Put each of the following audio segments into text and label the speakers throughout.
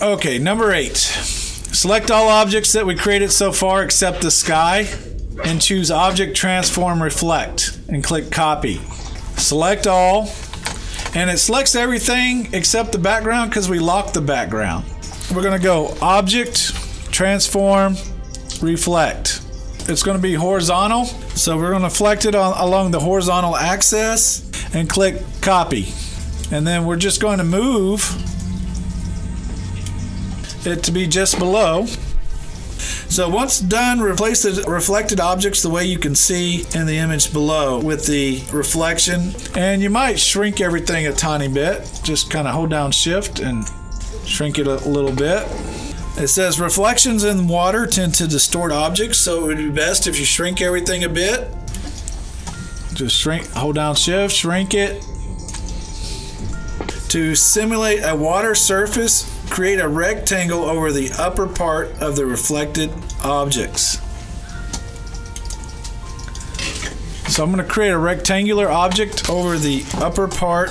Speaker 1: Okay, number 8. Select all objects that we created so far except the sky and choose Object Transform Reflect and click Copy. Select all, and it selects everything except the background because we locked the background. We're going to go Object Transform Reflect. It's going to be horizontal, so we're going to reflect it along the horizontal axis and click Copy. And then we're just going to move it to be just below. So once done, replace the reflected objects the way you can see in the image below with the reflection. And you might shrink everything a tiny bit. Just kind of hold down Shift and shrink it a little bit. It says reflections in water tend to distort objects, so it would be best if you shrink everything a bit. Just shrink, hold down Shift, shrink it. To simulate a water surface, create a rectangle over the upper part of the reflected objects. So I'm going to create a rectangular object over the upper part.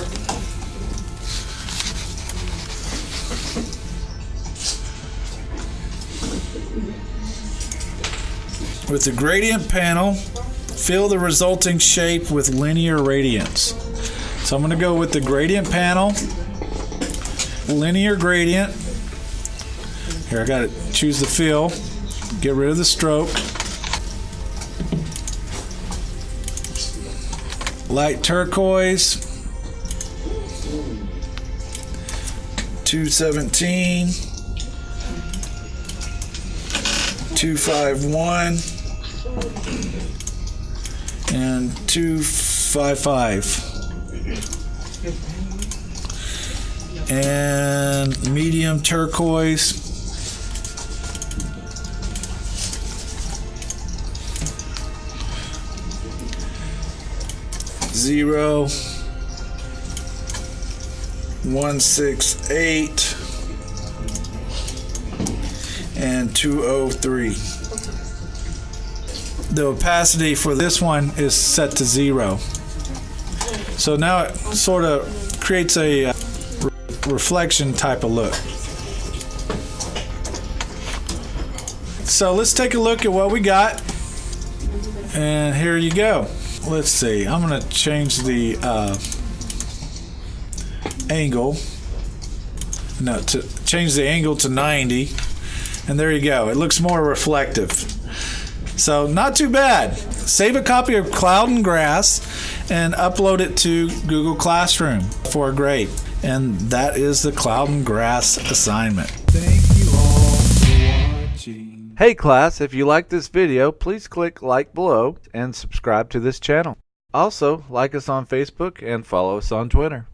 Speaker 1: With the gradient panel, fill the resulting shape with linear radiance. So I'm going to go with the gradient panel, linear gradient. Here I got to choose the fill, get rid of the stroke. Light turquoise, 217, 251, and 255. And medium turquoise, zero, 168, and 203. The opacity for this one is set to 0. So now it sort of creates a reflection type of look. So let's take a look at what we got. And here you go. Let's see. I'm going to change the angle. No, to change the angle to 90. And there you go. It looks more reflective. So not too bad. Save a copy of Cloud and Grass and upload it to Google Classroom for a grade. And that is the Cloud and Grass assignment. Thank you all for watching.
Speaker 2: Hey class, if you like this video, please click like below and subscribe to this channel. Also, like us on Facebook and follow us on Twitter.